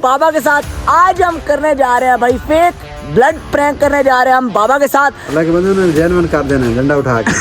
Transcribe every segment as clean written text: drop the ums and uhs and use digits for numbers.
बाबा के साथ आज हम करने जा रहे हैं भाई फेक ब्लड प्रैंक करने जा रहे हैं हम बाबा के साथ। अल्लाह के बंदे ने जैन मन कर देना है डंडा उठा के।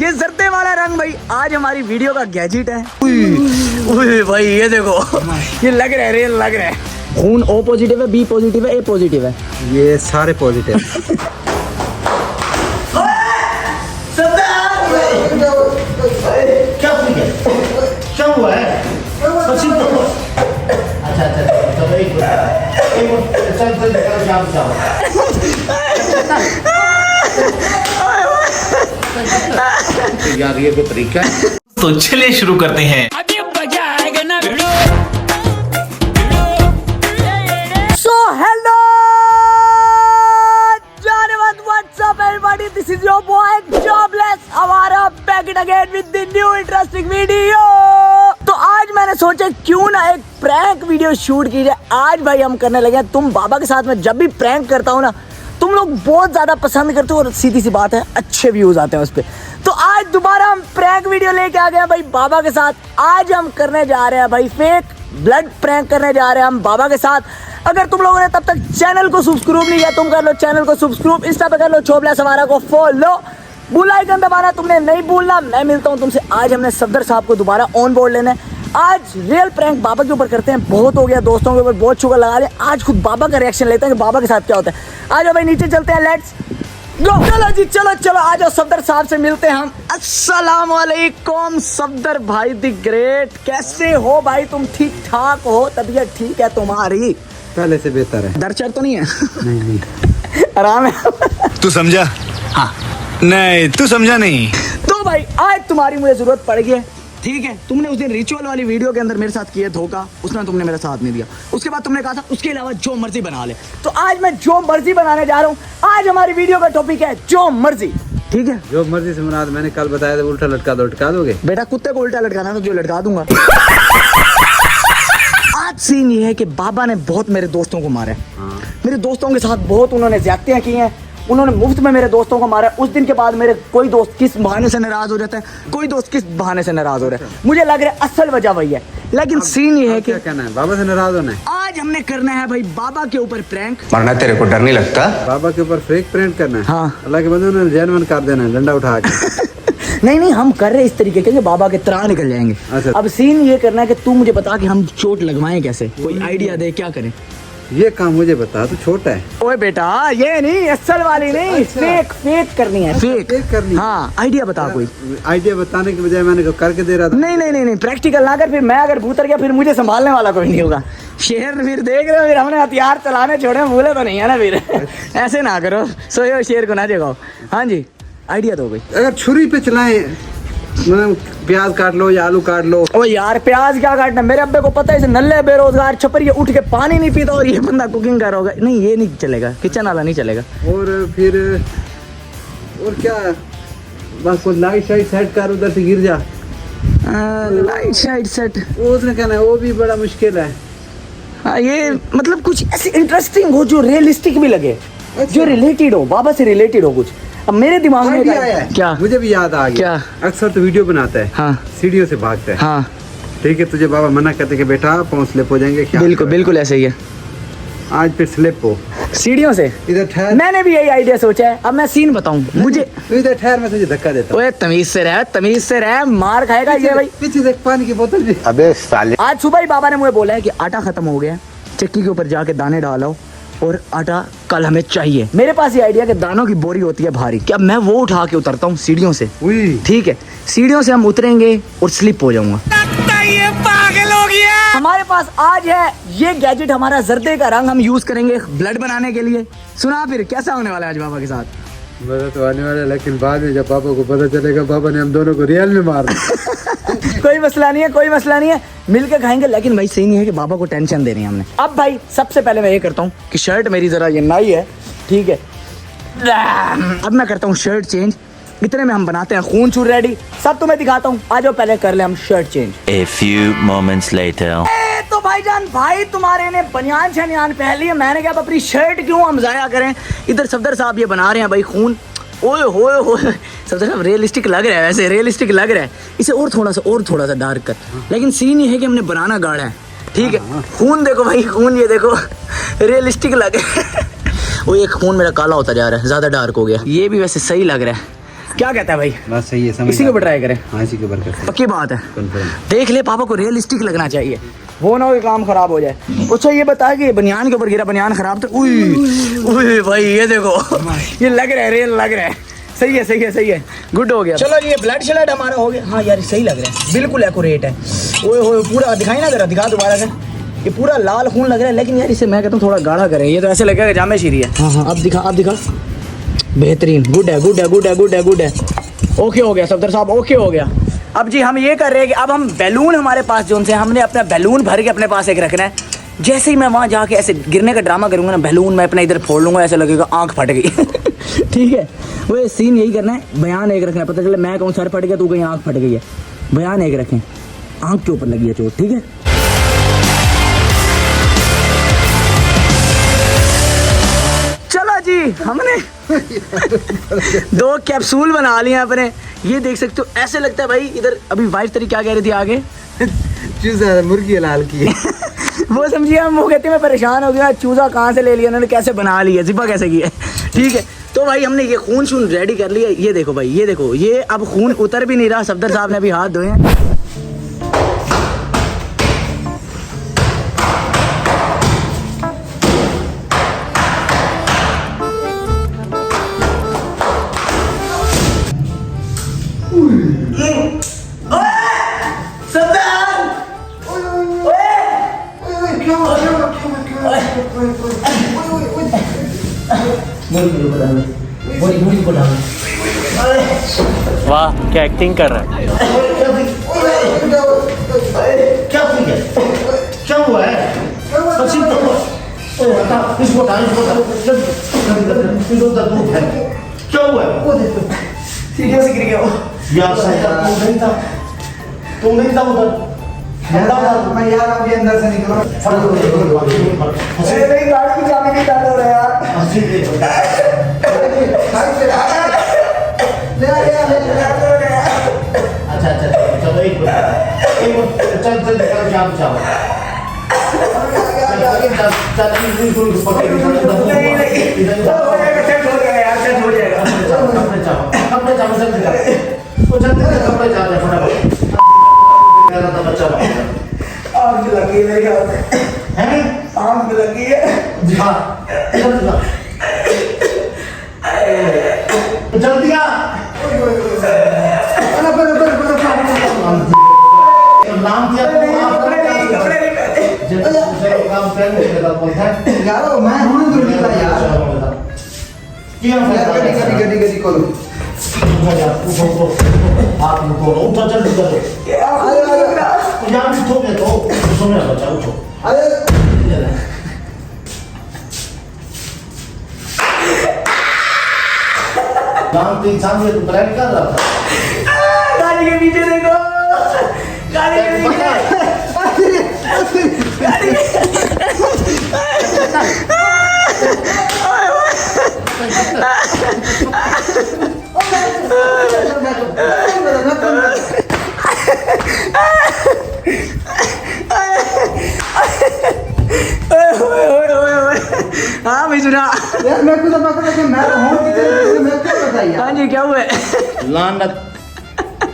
ये जर्दे वाला रंग भाई आज हमारी वीडियो का गैजेट है। उई भाई ये देखो ये लग रहा है रियल लग रहा है। खून ओ पॉजिटिव है, बी पॉजिटिव है, ए पॉजिटिव है, ये सारे पॉजिटिव। क्या हुआ है? अच्छा यार ये कोई तरीका है? तो चलिए शुरू करते हैं। So hello what's up everybody, this is your boy jobless हमारा back it again with the new interesting video. तो आज मैंने सोचा क्यों ना एक प्रैंक वीडियो शूट की जाए। आज भाई हम करने लगे हैं, तुम बाबा के साथ में जब भी प्रैंक करता हूँ ना तुम लोग बहुत ज्यादा पसंद करते हो और सीधी सी बात है अच्छे व्यूज आते हैं उस पर। तो आज दोबारा हम प्रैंक वीडियो लेके आ गए हैं भाई बाबा के साथ। आज हम करने जा रहे हैं भाई फेक ब्लड प्रैंक करने जा रहे हैं हम बाबा के साथ। अगर तुम लोगों ने तब तक चैनल को सब्सक्राइब नहीं किया तुम कर लो चैनल को सब्सक्राइब, इंस्टा पे कर लो छोबला सवारा को फॉलो, बेल आइकन दबाना तुमने नहीं भूलना। मैं मिलता हूँ तुमसे आज हमने सफदर साहब को दोबारा ऑन बोर्ड लेना है। आज रियल प्रैंक बाबा के ऊपर करते हैं, बहुत हो गया दोस्तों के ऊपर बहुत शुगर लगा लिया। आज खुद बाबा का रिएक्शन लेते हैं कि बाबा के साथ क्या होता है। आज भाई नीचे चलते हैं, लेट्स गो। चलो जी चलो आ जाओ सफदर साहब से मिलते हैं हम। अस्सलाम वालेकुम सफदर भाई द ग्रेट, कैसे हो भाई तुम? ठीक ठाक हो? तबीयत ठीक है तुम्हारी? पहले से बेहतर है। दर्द तो नहीं है? नहीं आराम है। तू समझा? हाँ। नहीं तू समझा नहीं। तो भाई आज तुम्हारी मुझे जरूरत पड़ गई है, ठीक है? तुमने उस दिन रिचुअल वाली वीडियो के अंदर मेरे साथ किया धोखा, उसमें तुमने मेरा साथ नहीं दिया। उसके बाद तुमने कहा था उसके अलावा जो मर्जी बना ले। तो आज मैं जो मर्जी बनाने जा रहा हूँ। आज हमारी वीडियो का टॉपिक है जो मर्जी, ठीक है? जो मर्जी से मुराद मैंने कल बताया था उल्टा लटका दो, लटका दोगे? बेटा कुत्ते को उल्टा लटकाना तो जो लटका दूंगा। आज सीन ये है कि बाबा ने बहुत मेरे दोस्तों को मारा है। मेरे दोस्तों के साथ बहुत उन्होंने ज्यादतियां की हैं, उन्होंने मुफ्त में मेरे दोस्तों को मारा। उस दिन के बाद मेरे कोई दोस्त किस बहाने से नाराज हो जाता है, कोई दोस्त किस बहाने से नाराज हो रहा है। मुझे लग रहा है असल वजह वही है, लेकिन सीन ये है कि क्या कहना है, बाबा से नाराज होना है? आज हमने करना है भाई बाबा के ऊपर प्रैंक। मरना तेरे को डर नहीं लगता? बाबा के ऊपर फेक प्रैंक करना है? हाँ। अल्लाह के बंदे ने जैन मन कर देना है डंडा उठा के। नहीं हम कर रहे इस तरीके के बाबा के त्राह निकल जाएंगे। अच्छा। अब सीन ये करना है कि तू मुझे बता कि हम चोट लगवाएं कैसे, कोई आइडिया दे क्या करें। ये काम मुझे बता, तू छोटा है। ओए बेटा ये नहीं असल वाली नहीं, फेक करनी है, फेक करनी है। हाँ आइडिया बता कोई। आइडिया बताने के बजाय मैंने करके दे रहा था। नहीं प्रैक्टिकल ना कर, फिर मैं अगर भूतर गया फिर मुझे संभालने वाला कोई नहीं होगा। शेर फिर देख रहे हो, फिर हमने हथियार चलाने छोड़े, भूले तो नहीं है ना फिर। ऐसे ना करो, सोयो शेर को ना जगाओ। हाँ जी आइडिया दो भाई। अगर छुरी पे चलाएं, मतलब प्याज काट लो या आलू काट लो। ओ यार प्याज क्या काटना, मेरे अब्बे को पता है इसे नल्ले बेरोजगार छपर ये उठ के पानी नहीं पीता और ये बंदा कुकिंग कर रहा होगा। नहीं ये नहीं चलेगा, किचन वाला नहीं चलेगा। और फिर और क्या, बस कोई लाइट शाइट सेट कर, उधर से गिर जा। लाइट शाइट सेट वो उसने कहना है वो भी बड़ा मुश्किल है। हाँ ये मतलब कुछ ऐसे इंटरेस्टिंग हो जो रियलिस्टिक भी लगे, जो रिलेटेड हो, बाबा से रिलेटेड हो कुछ। अब मेरे दिमाग में आया है। क्या? मुझे भी याद आ गया। क्या? अक्सर तो वीडियो बनाता है, हाँ सीढ़ियों से भागता है। हाँ ठीक है, तुझे बाबा मना करते कि बेटा पाँव स्लिप हो जाएंगे। क्या बिल्कुल ऐसे ही है। आज फिर स्लिप हो सीढ़ियों से। इधर ठहर, मैंने भी यही आइडिया सोचा है। अब मैं सीन बताऊं मुझे। तू इधर ठहर, मैं तुझे धक्का देता हूं। ओए तमीज से रह, मार खाएगा ये भाई। पीछे देख, पानी की बोतल भी। अबे साले। आज सुबह ही बाबा ने मुझे बोला है कि आटा खत्म हो गया, चक्की के ऊपर जाके दाने डालो और आटा कल हमें चाहिए। मेरे पास ये आइडिया कि दानों की बोरी होती है भारी, क्या मैं वो उठा के उतरता हूँ सीढ़ियों से। ठीक है, सीढ़ियों से हम उतरेंगे और स्लिप हो जाऊंगा। ये पागल हो गया। हमारे पास आज है ये गैजेट, हमारा जर्दे का रंग हम यूज करेंगे ब्लड बनाने के लिए। सुना फिर कैसा होने वाला है आज बाबा के साथ? मजा तो आने वाला है, लेकिन बाद में जब पापा को पता चलेगा बाबा ने हम दोनों को रियल में मार दिया। कोई मसला नहीं है, मिलकर खाएंगे। लेकिन भाई सही नहीं है कि बाबा को टेंशन देनी है हमने। अब भाई सबसे पहले मैं ये करता हूँ कि शर्ट मेरी जरा ये नाई है, ठीक है? अब मैं करता हूँ शर्ट चेंज। इतने में हम बनाते हैं खून चूर रेडी, सब तुम्हें दिखाता हूँ। आ जाओ पहले कर ले हम shirt change. A few moments later. तो भाईजान भाई तुम्हारे ने बनियान शनियान पहन ली है, मैंने कहा अपनी शर्ट क्यों हम जाया करें। इधर सफदर साहब ये बना रहे हैं भाई खून। ओए होए सफदर साहब रियलिस्टिक लग रहा है, वैसे रियलिस्टिक लग रहा है। इसे और थोड़ा सा डार्क कर। लेकिन सीन ये है कि हमने बनाना गाढ़ा है, ठीक है। खून देखो भाई, खून ये देखो रियलिस्टिक लगे। वो ये खून मेरा काला होता जा रहा है, ज्यादा डार्क हो गया। ये भी वैसे सही लग रहा है। क्या कहता है भाई? बस सही है, समझ इसी के ऊपर ट्राई करें। हाँ इसी के ऊपर करते हैं। पक्की बात है। Confirm। देख ले, पापा को रियलिस्टिक लगना चाहिए, वो ना हो कि काम खराब हो जाए। अच्छा ये बता कि बनियान के ऊपर गिरा, बनियान खराब तो उई भाई ये देखो ये लग रहा है, रियल लग रहा है। सही है, सही है, सही है, गुड हो गया। चलो ये ब्लड शेड हमारा हो गया। हाँ यार सही लग रहा है, बिल्कुल एक्यूरेट है। ओए होए पूरा दिखाई ना जरा, दिखा दोबारा से। ये पूरा लाल खून लग रहा है, लेकिन यार इसे मैं कहता हूँ थोड़ा गाढ़ा करें। ये तो ऐसे लगेगा कि जामे शीरी है। हाँ अब दिखा, अब दिखा। बेहतरीन, गुड है, गुड है, गुड है, गुड है, गुड है। ओके हो गया सफदर साहब, ओके हो गया। अब जी हम ये कर रहे हैं कि अब हम बैलून हमारे पास जो से हमने अपना बैलून भर के अपने पास एक रखना है। जैसे ही मैं वहाँ जाके ऐसे गिरने का ड्रामा करूँगा ना, बैलून मैं अपना इधर फोड़ लूँगा, ऐसा लगेगा आँख फट गई। ठीक है, वो सीन यही करना है। बयान एक रखना है, पता चले मैं कहूँ सर फट गया, तू कहीं आँख फट गई है। बयान एक रखें, आँख के ऊपर लगी है चोट। ठीक है, चलो जी हमने 2 कैप्सूल बना लिए अपने। ये देख सकते हो, ऐसे लगता है भाई इधर। अभी वाइफ तेरी क्या कह रही थी आगे? चूजा मुर्गी लाल की। वो समझिए, हम वो कहते हैं मैं परेशान हो गया, चूजा कहाँ से ले लिया उन्होंने, कैसे बना लिया, जिब्बा कैसे किया। ठीक है, तो भाई हमने ये खून शून रेडी कर लिया। ये देखो भाई, ये देखो, ये अब खून उतर भी नहीं रहा। सफदर साहब ने अभी हाथ धोए हैं। वाह क्या एक्टिंग कर रहा है। क्या हुआ है? क्या हुआ है? पसीना तो ओए बता, इसको बता, इसको बता। इसको बता, दूध है। क्या हुआ है? वो देखो, सीढ़ियों से गिर गया वो। यार साहब तू नहीं था उधर। मैं यार अभी अंदर से निकला। अरे नहीं, गाड़ी की चाबी नहीं डाल रहा यार। अच्छा अच्छा चलो एक मिनट चल चल चल जाम जाओ चल पकड़ नहीं नहीं, हो जाएगा, सेट हो जाएगा यार, सेट हो जाएगा। कपड़े जाओ जल्दी वो जल्दी कपड़े जाओ फटाफट मेरा तो बच्चा आग लगी है मेरे ख्याल से, है आग लगी है जी हाँ जल्दी आ नाम क्या काम यार मैं हूं तो निकला यार। गड्डी गड्डी खोलो। हाथ में तो उठो जल्दी करो यहाँ भी उठो मैं तो उठो मेरा बच्चा उठो नाम तो इंसान ये तो ब्रांड कर रहा था गाड़ी के पीछे देखो, गाड़ी के पीछे गाड़ी हाँ भाई सुना यार मैं खुद पकड़ के मैं हूं किधर मैं क्या बताइए। हाँ जी क्या हुआ है? लानत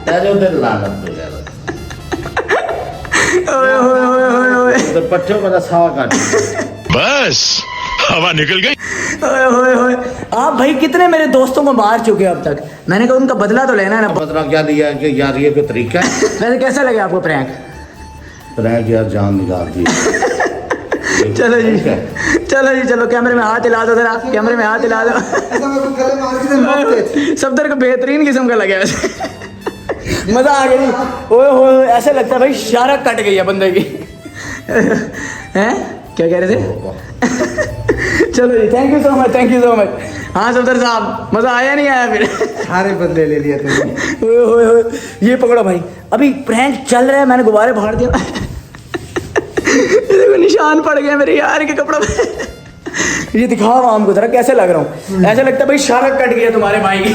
तेरे उधर लानत हो गया उधर पट्टियों का सावा काट बस हवा निकल गई। आप भाई कितने मेरे दोस्तों को मार चुके हो अब तक, मैंने कहा उनका बदला तो लेना है ना। बदला क्या लिया कि यार ये कोई तरीका है वैसे कैसा लगे आपको प्रैंक? प्रैंक यार जान निकाल दी चलो जी चलो जी चलो, कैमरे में हाथ हिला दो जरा, कैमरे में हाथ हिला दो। ऐसा मेरे को गले मार के मारते। सफदर को बेहतरीन किस्म का लगा वैसे, मजा आ गया जी। ओए हो ऐसे लगता है भाई शारक कट गई है बंदे की। हैं क्या कह रहे थे? चलो जी, thank you so much, thank you so much. हाँ सफदर साहब मजा आया नहीं आया फिर? सारे बदले ले लिया तुमने। ओए ये पकड़ो भाई, अभी प्रैंक चल रहा है, मैंने गुब्बारे फाड़ दिया। देखो निशान पड़ गए मेरे यार के कपड़ों पे। ये दिखाओ आम को जरा कैसे लग रहा हूँ, ऐसा लगता है भाई शारक कट गया तुम्हारे भाई की।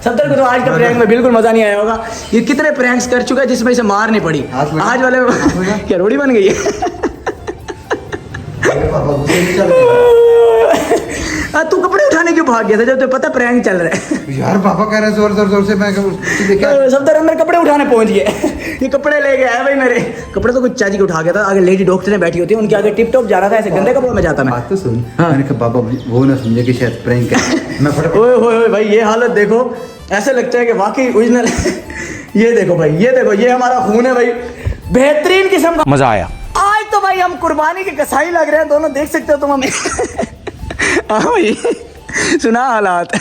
सफदर को तो आज का प्रैंक में बिल्कुल मजा नहीं आया होगा। ये कितने प्रैंक्स कर चुका है जिसमें इसे मार नहीं पड़ी, आज वाले क्या रोड़ी बन गई है। पापा गुस्से में चल रहे तू कपड़े उठाने क्यों भाग गया था जब तुझे पता प्रैंक चल रहा है? हैं। यार पापा कह रहे हैं जोर जोर जोर से, मैं तुझे क्या सफदर अंदर कपड़े उठाने पहुंच गए। ये कपड़े ले गया है भाई मेरे कपड़े, तो कुछ चाची को उठा गया था। आगे लेडी डॉक्टर ने बैठी होती है, उनके आगे टिप टॉप जा रहा था, ऐसे गंदे कपड़ों में जाता मैं। बात तो सुन। हाँ। मैंने कहा बाबा वो ना समझे कि शायद प्रैंक है। मैं फटाफट ओए होए होए भाई, ये हालत देखो, ऐसे लगता है कि वाकई ओरिजिनल। ये देखो भाई, ये देखो, ये हमारा खून है भाई, बेहतरीन किस्म का। मजा आया। आज तो भाई हम कुर्बानी के कसाई लग रहे हैं दोनों, देख सकते हो तुम हमें। हाँ भाई, सुना हालात।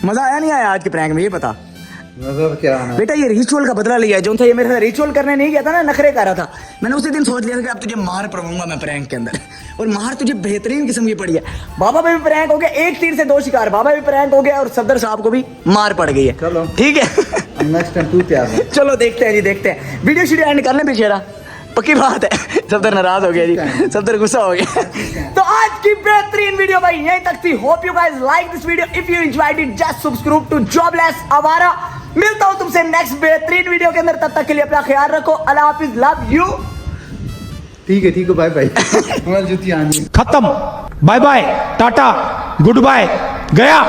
मजा आया नहीं आया आज के प्रैंक में, ये बता मतलब क्या आना है? बेटा। ये रिचुअल का बदला लिया है, जो था ये मेरे साथ रिचुअल करने नहीं गया था ना, नखरे कर रहा था। मैंने उसी दिन सोच लिया था कि अब तुझे मार पड़ूंगा मैं प्रैंक के अंदर, और मार तुझे बेहतरीन किस्म की पड़ी है। बाबा पे भी प्रैंक हो गया, एक तीर से दो शिकार, बाबा भी प्रैंक हो गया और सफदर साहब को भी मार पड़ गई है। चलो। ठीक है। नेक्स्ट टाइम तू तैयार है। चलो देखते हैं जी, देखते हैं। वीडियो शीडियो एंड कर लें बेचारा, पक्की बात है। सफदर नाराज हो गया जी, सफदर गुस्सा हो गया। तो आज की बेहतरीन वीडियो भाई यहीं तक थी। Hope you guys like this video. If you enjoyed it just subscribe to jobless Awara. मिलता हूं तुमसे नेक्स्ट बेहतरीन वीडियो के अंदर, तब तक के लिए अपना ख्याल रखो। अल्लाह हाफिज, लव यू। ठीक है बाय बाय। हमारी जुतियां आनी खत्म, bye bye, tata, goodbye, गया।